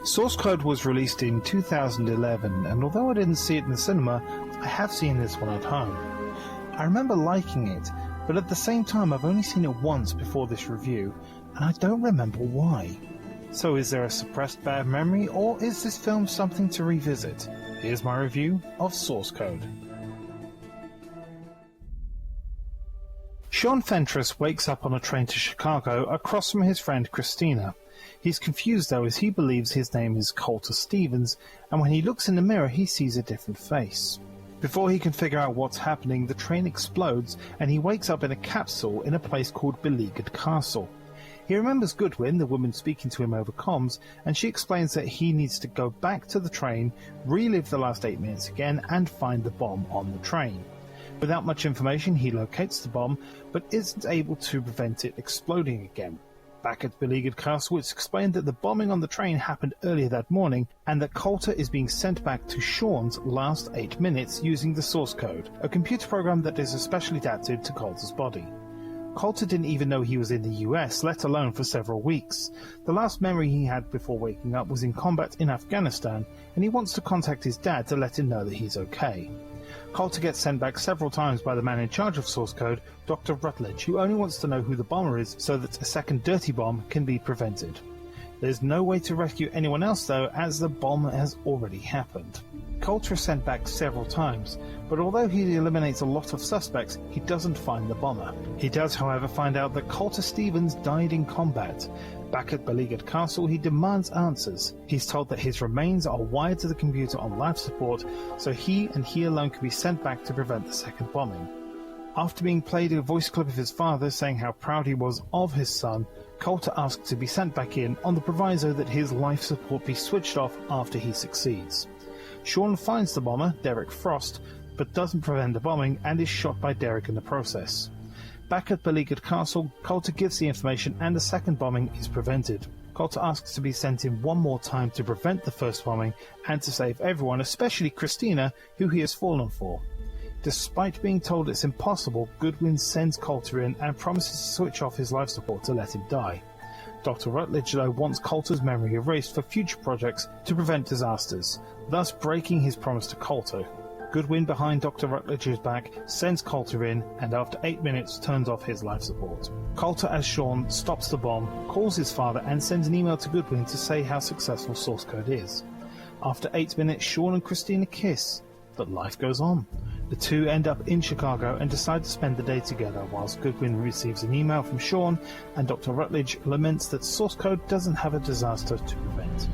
Source Code was released in 2011, and although I didn't see it in the cinema, I have seen this one at home. I remember liking it, but at the same time I've only seen it once before this review, and I don't remember why. So is there a suppressed bad memory, or is this film something to revisit? Here's my review of Source Code. Sean Fentress wakes up on a train to Chicago across from his friend Christina. He's confused though, as he believes his name is Colter Stevens, and when he looks in the mirror he sees a different face. Before he can figure out what's happening, the train explodes and he wakes up in a capsule in a place called Beleaguered Castle. He remembers Goodwin, the woman speaking to him over comms, and she explains that he needs to go back to the train, relive the last 8 minutes again, and find the bomb on the train. Without much information, he locates the bomb, but isn't able to prevent it exploding again. Back at Beleaguered Castle, it's explained that the bombing on the train happened earlier that morning, and that Colter is being sent back to Sean's last 8 minutes using the source code, a computer program that is especially adapted to Colter's body. Colter didn't even know he was in the US, let alone for several weeks. The last memory he had before waking up was in combat in Afghanistan, and he wants to contact his dad to let him know that he's okay. Colter gets sent back several times by the man in charge of source code, Dr. Rutledge, who only wants to know who the bomber is so that a second dirty bomb can be prevented. There's no way to rescue anyone else though, as the bomb has already happened. Colter is sent back several times, but although he eliminates a lot of suspects, he doesn't find the bomber. He does, however, find out that Colter Stevens died in combat. Back at Beleaguered Castle, he demands answers. He's told that his remains are wired to the computer on life support, so he and he alone can be sent back to prevent the second bombing. After being played a voice clip of his father saying how proud he was of his son, Colter asks to be sent back in on the proviso that his life support be switched off after he succeeds. Sean finds the bomber, Derek Frost, but doesn't prevent the bombing and is shot by Derek in the process. Back at Beleaguered Castle, Colter gives the information and the second bombing is prevented. Colter asks to be sent in one more time to prevent the first bombing and to save everyone, especially Christina, who he has fallen for. Despite being told it's impossible, Goodwin sends Colter in and promises to switch off his life support to let him die. Dr. Rutledge, though, wants Colter's memory erased for future projects to prevent disasters, thus breaking his promise to Colter. Goodwin, behind Dr. Rutledge's back, sends Colter in and after 8 minutes turns off his life support. Colter, as Sean, stops the bomb, calls his father and sends an email to Goodwin to say how successful source code is. After 8 minutes, Sean and Christina kiss, but life goes on. The two end up in Chicago and decide to spend the day together, whilst Goodwin receives an email from Sean and Dr. Rutledge laments that source code doesn't have a disaster to prevent.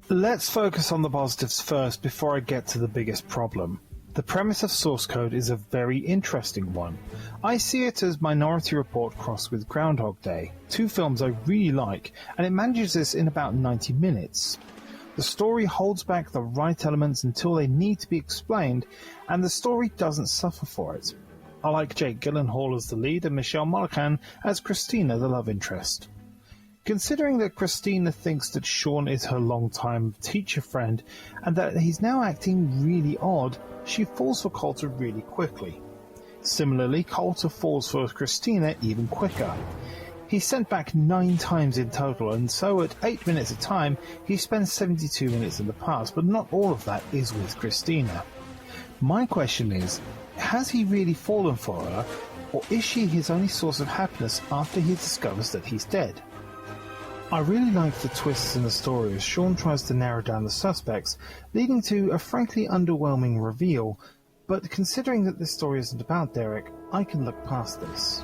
Let's focus on the positives first before I get to the biggest problem. The premise of source code is a very interesting one. I see it as Minority Report crossed with Groundhog Day, two films I really like, and it manages this in about 90 minutes. The story holds back the right elements until they need to be explained, and the story doesn't suffer for it. I like Jake Gyllenhaal as the lead and Michelle Monaghan as Christina, the love interest. Considering that Christina thinks that Sean is her longtime teacher friend and that he's now acting really odd, she falls for Colter really quickly. Similarly, Colter falls for Christina even quicker. He's sent back 9 times in total, and so at 8 minutes a time, he spends 72 minutes in the past, but not all of that is with Christina. My question is, has he really fallen for her, or is she his only source of happiness after he discovers that he's dead? I really like the twists in the story as Sean tries to narrow down the suspects, leading to a frankly underwhelming reveal, but considering that this story isn't about Derek, I can look past this.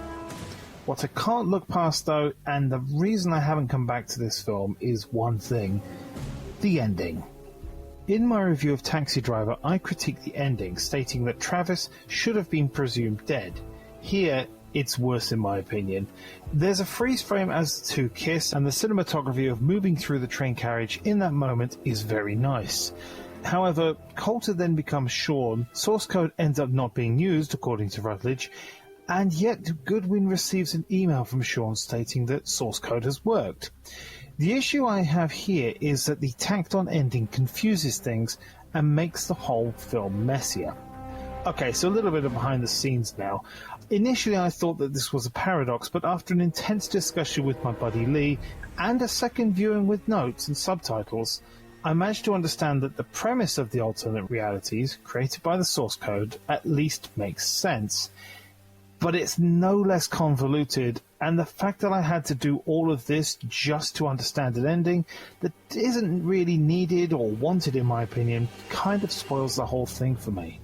What I can't look past though, and the reason I haven't come back to this film, is one thing: the ending. In my review of Taxi Driver, I critiqued the ending, stating that Travis should have been presumed dead. Here, it's worse in my opinion. There's a freeze frame as the two kiss, and the cinematography of moving through the train carriage in that moment is very nice. However, Colter then becomes Sean, source code ends up not being used according to Rutledge, and yet Goodwin receives an email from Sean stating that source code has worked. The issue I have here is that the tacked on ending confuses things and makes the whole film messier. Okay, so a little bit of behind the scenes now. Initially I thought that this was a paradox, but after an intense discussion with my buddy Lee, and a second viewing with notes and subtitles, I managed to understand that the premise of the alternate realities, created by the source code, at least makes sense. But it's no less convoluted, and the fact that I had to do all of this just to understand an ending that isn't really needed or wanted in my opinion kind of spoils the whole thing for me.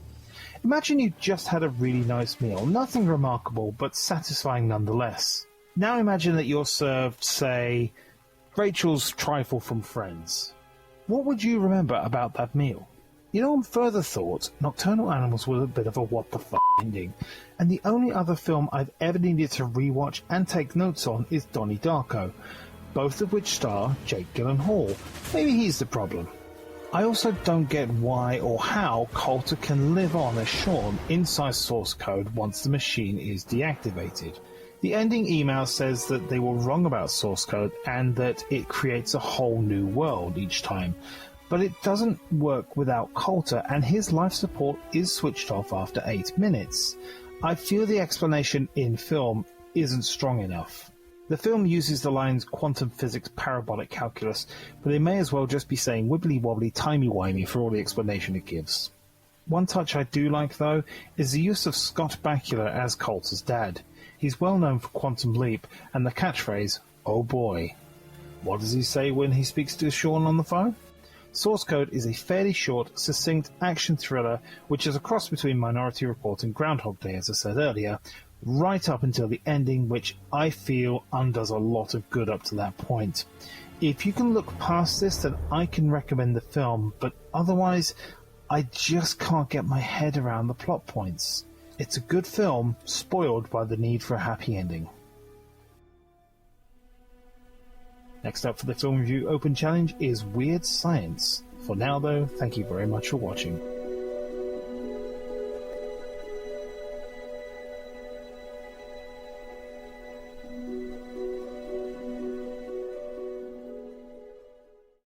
Imagine you just had a really nice meal, nothing remarkable but satisfying nonetheless. Now imagine that you're served, say, Rachel's trifle from Friends. What would you remember about that meal? You know, on further thought, Nocturnal Animals was a bit of a what the f*** ending, and the only other film I've ever needed to rewatch and take notes on is Donnie Darko, both of which star Jake Gyllenhaal. Maybe he's the problem. I also don't get why or how Coulter can live on as Sean inside source code once the machine is deactivated. The ending email says that they were wrong about source code and that it creates a whole new world each time. But it doesn't work without Coulter, and his life support is switched off after 8 minutes. I feel the explanation in film isn't strong enough. The film uses the lines quantum physics parabolic calculus, but they may as well just be saying wibbly wobbly timey wimey for all the explanation it gives. One touch I do like though is the use of Scott Bakula as Coulter's dad. He's well known for Quantum Leap and the catchphrase, "Oh boy." What does he say when he speaks to Sean on the phone? Source Code is a fairly short, succinct action thriller which is a cross between Minority Report and Groundhog Day, as I said earlier, right up until the ending, which I feel undoes a lot of good up to that point. If you can look past this, then I can recommend the film, but otherwise, I just can't get my head around the plot points. It's a good film, spoiled by the need for a happy ending. Next up for the Film Review Open Challenge is Weird Science. For now though, thank you very much for watching.